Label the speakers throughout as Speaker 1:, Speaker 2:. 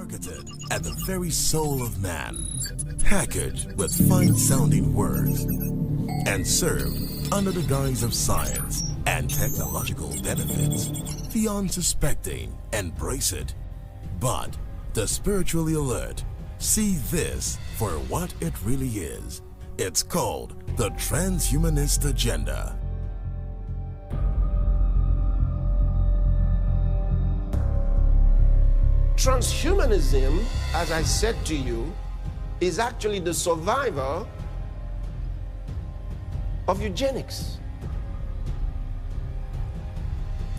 Speaker 1: targeted at the very soul of man, packaged with fine-sounding words, and served under the guise of science and technological benefits. The unsuspecting embrace it, but the spiritually alert see this for what it really is. It's called the transhumanist agenda.
Speaker 2: Transhumanism, as I said to you, is actually the survivor of eugenics.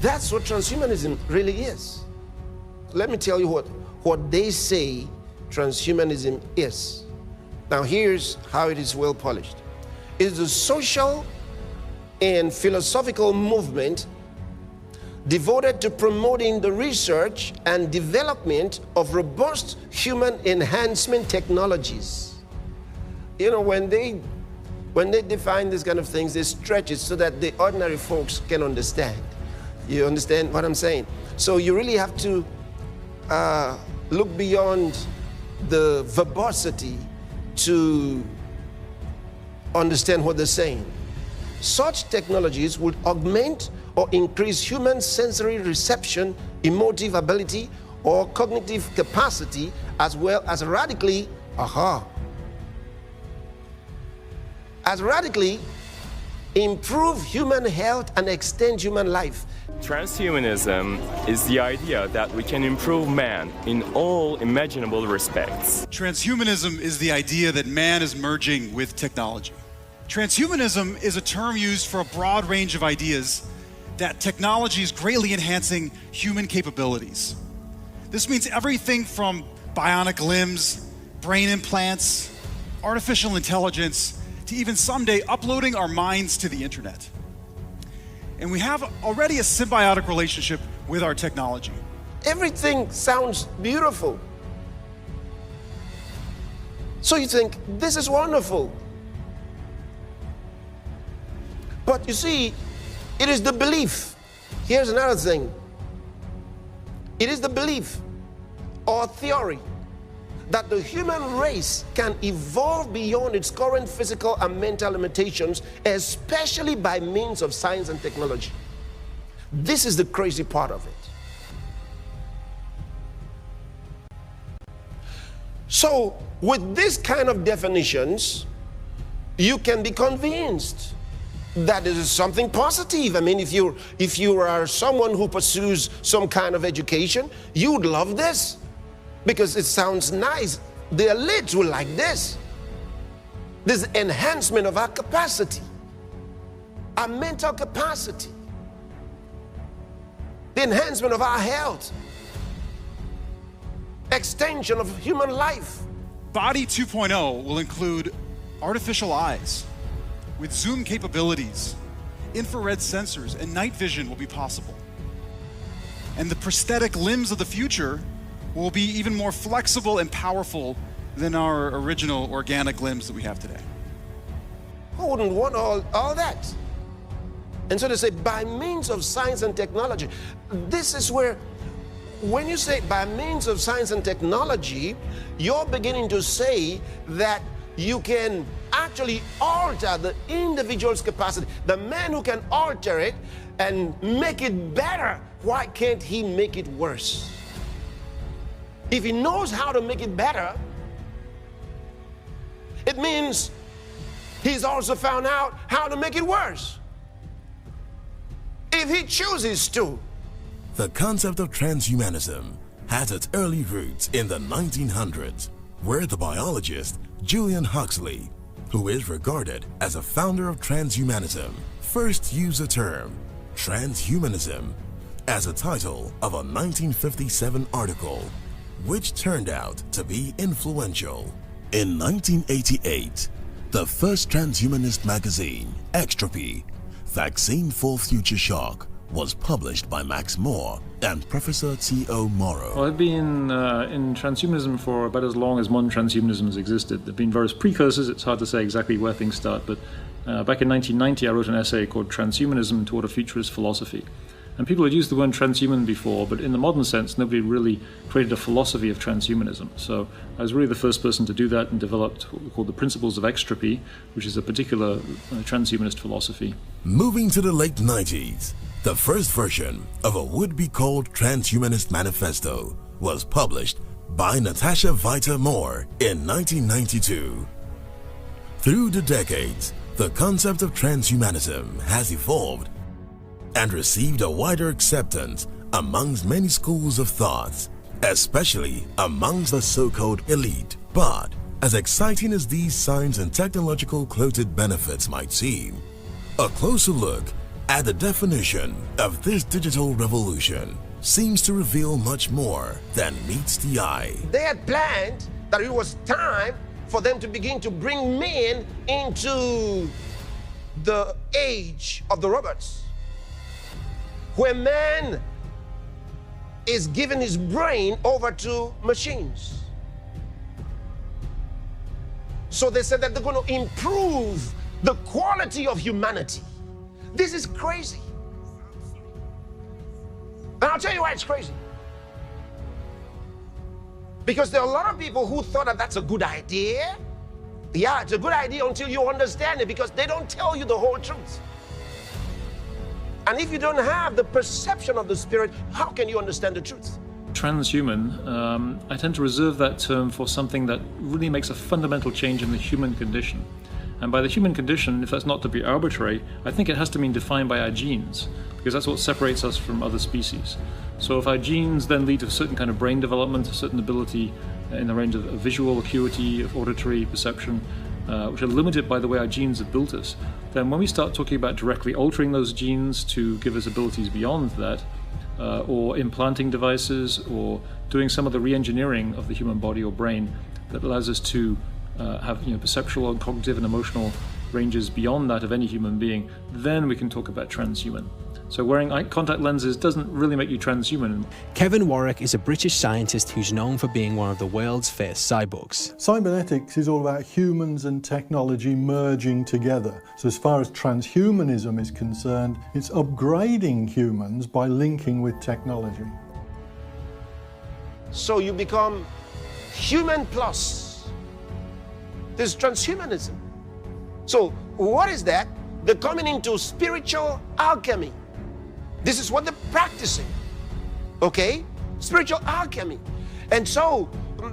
Speaker 2: That's what transhumanism really is. Let me tell you what they say transhumanism is. Now here's how it is well polished. It is a social and philosophical movement devoted to promoting the research and development of robust human enhancement technologies. You know, when they define these kind of things, they stretch it so that the ordinary folks can understand. You understand what I'm saying? So you really have to look beyond the verbosity to understand what they're saying. Such technologies would augment or increase human sensory reception, emotive ability, or cognitive capacity, as well as radically improve human health and extend human life.
Speaker 3: Transhumanism is the idea that we can improve man in all imaginable respects.
Speaker 4: Transhumanism is the idea that man is merging with technology. Transhumanism is a term used for a broad range of ideas that technology is greatly enhancing human capabilities. This means everything from bionic limbs, brain implants, artificial intelligence, to even someday uploading our minds to the internet. And we have already a symbiotic relationship with our technology.
Speaker 2: Everything sounds beautiful. So you think, this is wonderful. But you see, it is the belief. Here's another thing. It is the belief or theory that the human race can evolve beyond its current physical and mental limitations, especially by means of science and technology. This is the crazy part of it. So, with this kind of definitions, you can be convinced that it is something positive. I mean, if you are someone who pursues some kind of education, you would love this because it sounds nice. The elites will like this. This enhancement of our capacity, our mental capacity, the enhancement of our health, extension of human life.
Speaker 4: Body 2.0 will include artificial eyes with zoom capabilities, infrared sensors, and night vision will be possible. And the prosthetic limbs of the future will be even more flexible and powerful than our original organic limbs that we have today.
Speaker 2: Who wouldn't want all that? And so they say, by means of science and technology. This is where, when you say by means of science and technology, you're beginning to say that you can actually alter the individual's capacity. The man who can alter it and make it better, why can't he make it worse? If he knows how to make it better, it means he's also found out how to make it worse, if he chooses to.
Speaker 1: The concept of transhumanism has its early roots in the 1900s, where the biologist Julian Huxley, who is regarded as a founder of transhumanism, first used the term transhumanism as a title of a 1957 article, which turned out to be influential. In 1988, the first transhumanist magazine, Extropy, Vaccine for Future Shock, was published by Max Moore and Professor T.O. Morrow.
Speaker 5: Well, I've been in transhumanism for about as long as modern transhumanism has existed. There have been various precursors. It's hard to say exactly where things start, but back in 1990 I wrote an essay called Transhumanism Toward a Futurist Philosophy. And people had used the word transhuman before, but in the modern sense, nobody really created a philosophy of transhumanism. So I was really the first person to do that and developed what we call the principles of extropy, which is a particular transhumanist philosophy.
Speaker 1: Moving to the late 90s, the first version of a would-be-called transhumanist manifesto was published by Natasha Vita Moore in 1992. Through the decades, the concept of transhumanism has evolved and received a wider acceptance amongst many schools of thought, especially amongst the so-called elite. But as exciting as these science and technological cloaked benefits might seem, a closer look at the definition of this digital revolution seems to reveal much more than meets the eye.
Speaker 2: They had planned that it was time for them to begin to bring men into the age of the robots, where man is giving his brain over to machines. So they said that they're going to improve the quality of humanity. This is crazy. And I'll tell you why it's crazy. Because there are a lot of people who thought that that's a good idea. Yeah, it's a good idea until you understand it, because they don't tell you the whole truth. And if you don't have the perception of the Spirit, how can you understand the truth?
Speaker 5: Transhuman, I tend to reserve that term for something that really makes a fundamental change in the human condition. And by the human condition, if that's not to be arbitrary, I think it has to mean defined by our genes, because that's what separates us from other species. So if our genes then lead to a certain kind of brain development, a certain ability in the range of visual acuity, of auditory perception, which are limited by the way our genes have built us, then when we start talking about directly altering those genes to give us abilities beyond that, or implanting devices, or doing some of the re-engineering of the human body or brain that allows us to have perceptual and cognitive and emotional ranges beyond that of any human being, then we can talk about transhuman. So wearing contact lenses doesn't really make you transhuman.
Speaker 6: Kevin Warwick is a British scientist who's known for being one of the world's first cyborgs.
Speaker 7: Cybernetics is all about humans and technology merging together. So as far as transhumanism is concerned, it's upgrading humans by linking with technology.
Speaker 2: So you become human plus. This is transhumanism. So what is that? They're coming into spiritual alchemy. This is what they're practicing, okay? Spiritual alchemy. And so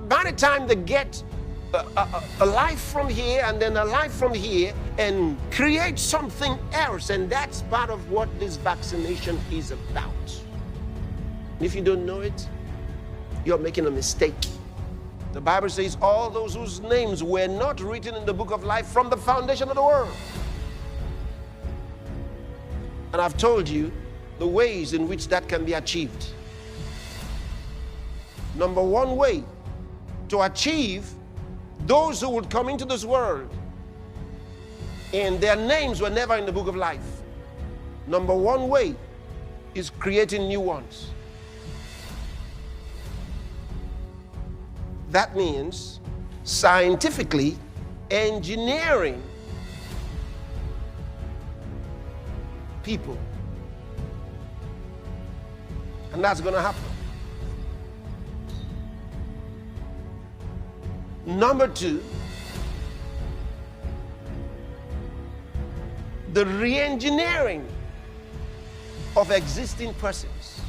Speaker 2: by the time they get a life from here and then a life from here and create something else, and that's part of what this vaccination is about. And if you don't know it, you're making a mistake. The Bible says all those whose names were not written in the book of life from the foundation of the world. And I've told you the ways in which that can be achieved. Number one way to achieve those who would come into this world and their names were never in the book of life. Number one way is creating new ones. That means scientifically engineering people. And that's going to happen. Number two, the re-engineering of existing persons.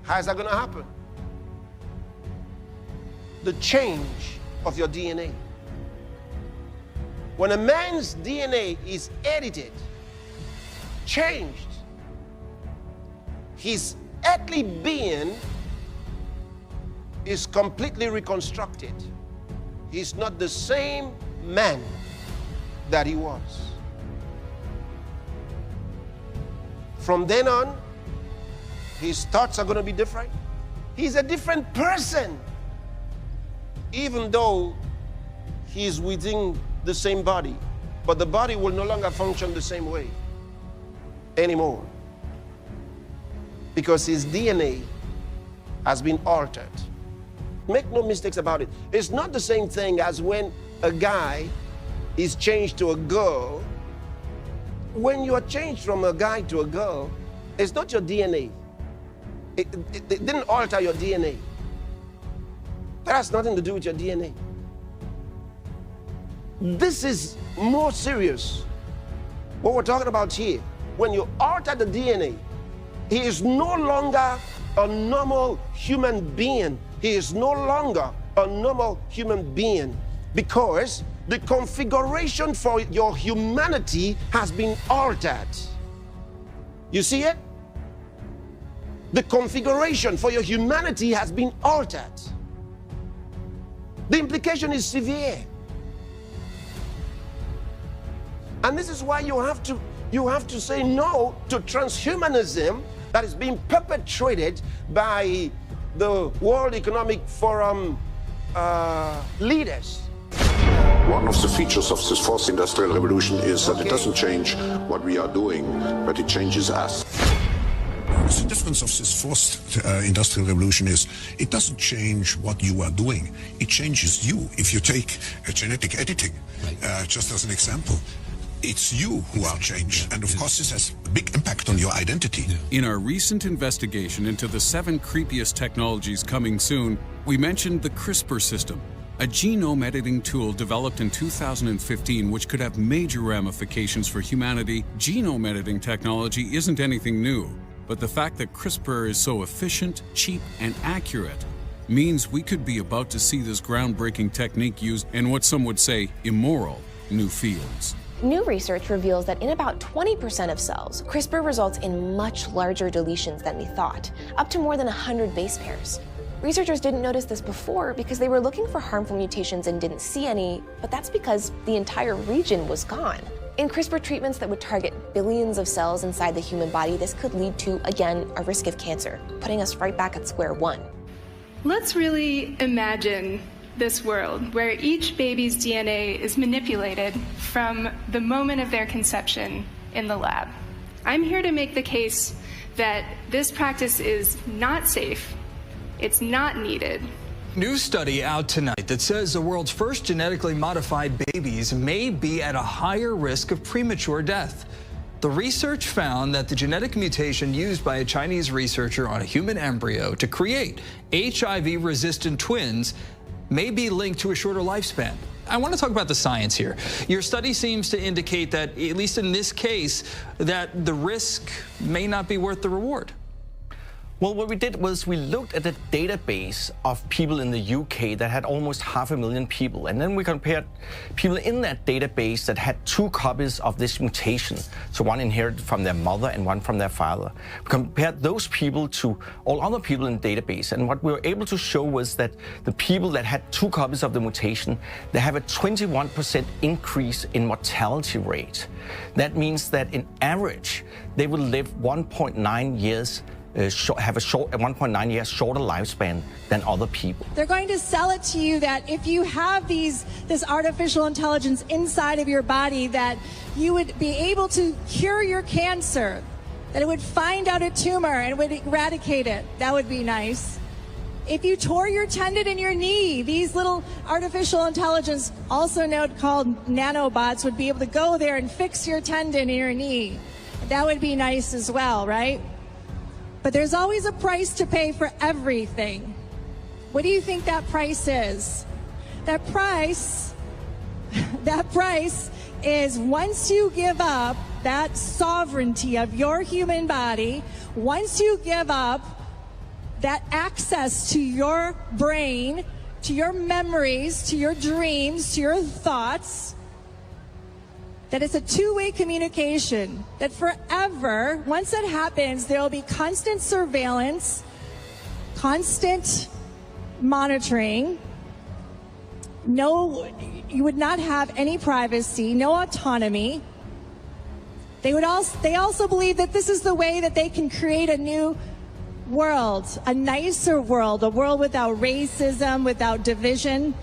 Speaker 2: How is that going to happen? The change of your DNA. When a man's DNA is edited, changed, his earthly being is completely reconstructed. He's not the same man that he was. From then on, his thoughts are going to be different. He's a different person, even though he's within the same body, but the body will no longer function the same way anymore, because his DNA has been altered. Make no mistakes about it. It's not the same thing as when a guy is changed to a girl when you are changed from a guy to a girl, it's not your DNA. It didn't alter your DNA. That has nothing to do with your DNA. This is more serious. What we're talking about here, when you alter the DNA, he is no longer a normal human being. He is no longer a normal human being because the configuration for your humanity has been altered. You see it? The configuration for your humanity has been altered. The implication is severe. And this is why you have to say no to transhumanism that is being perpetrated by the World Economic Forum leaders.
Speaker 8: One of the features of this fourth industrial revolution is that it doesn't change what we are doing, but it changes us.
Speaker 9: The difference of this fourth industrial revolution is it doesn't change what you are doing. It changes you. If you take genetic editing, just as an example, it's you who are changed. And of course, this has a big impact on your identity.
Speaker 10: In our recent investigation into the 7 creepiest technologies coming soon, we mentioned the CRISPR system, a genome editing tool developed in 2015 which could have major ramifications for humanity. Genome editing technology isn't anything new, but the fact that CRISPR is so efficient, cheap, and accurate means we could be about to see this groundbreaking technique used in what some would say immoral new fields.
Speaker 11: New research reveals that in about 20% of cells, CRISPR results in much larger deletions than we thought, up to more than 100 base pairs. Researchers didn't notice this before because they were looking for harmful mutations and didn't see any, but that's because the entire region was gone. In CRISPR treatments that would target billions of cells inside the human body, this could lead to, again, a risk of cancer, putting us right back at square one.
Speaker 12: Let's really imagine this world where each baby's DNA is manipulated from the moment of their conception in the lab. I'm here to make the case that this practice is not safe, it's not needed.
Speaker 13: New study out tonight that says the world's first genetically modified babies may be at a higher risk of premature death. The research found that the genetic mutation used by a Chinese researcher on a human embryo to create HIV-resistant twins may be linked to a shorter lifespan. I want to talk about the science here. Your study seems to indicate that, at least in this case, that the risk may not be worth the reward.
Speaker 14: Well, what we did was we looked at a database of people in the UK that had almost 500,000 people. And then we compared people in that database that had 2 copies of this mutation. So one inherited from their mother and one from their father. We compared those people to all other people in the database. And what we were able to show was that the people that had 2 copies of the mutation, they have a 21% increase in mortality rate. That means that in average, they will live 1.9 years have a 1.9 years shorter lifespan than other people.
Speaker 15: They're going to sell it to you that if you have this artificial intelligence inside of your body, that you would be able to cure your cancer, that it would find out a tumor and would eradicate it. That would be nice. If you tore your tendon in your knee, these little artificial intelligence, also called nanobots, would be able to go there and fix your tendon in your knee. That would be nice as well, right? But there's always a price to pay for everything. What do you think that price is? That price is once you give up that sovereignty of your human body, once you give up that access to your brain, to your memories, to your dreams, to your thoughts, that it's a two-way communication, that forever, once that happens, there will be constant surveillance, constant monitoring. No, you would not have any privacy, no autonomy. They also believe that this is the way that they can create a new world, a nicer world, a world without racism, without division,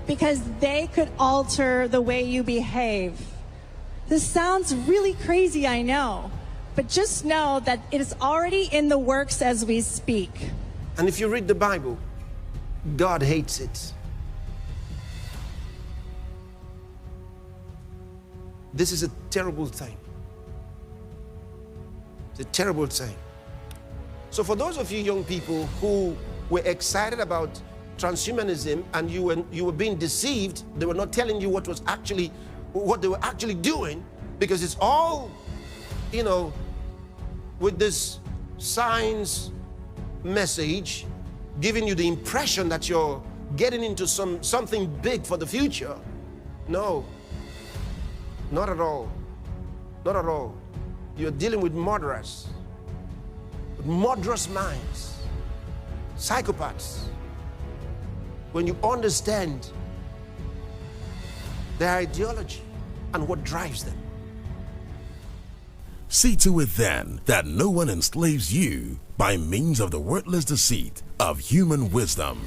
Speaker 15: because they could alter the way you behave. This sounds really crazy, I know, but just know that it is already in the works as we speak.
Speaker 2: And if you read the Bible, God hates it. This is a terrible thing. It's a terrible thing. So for those of you young people who were excited about transhumanism and you were being deceived, they were not telling you what they were actually doing, because it's all, you know, with this science message giving you the impression that you're getting into something big for the future. No, not at all. Not at all. You're dealing with murderers, with murderous minds, psychopaths. When you understand their ideology and what drives them.
Speaker 1: See to it then that no one enslaves you by means of the wordless deceit of human wisdom.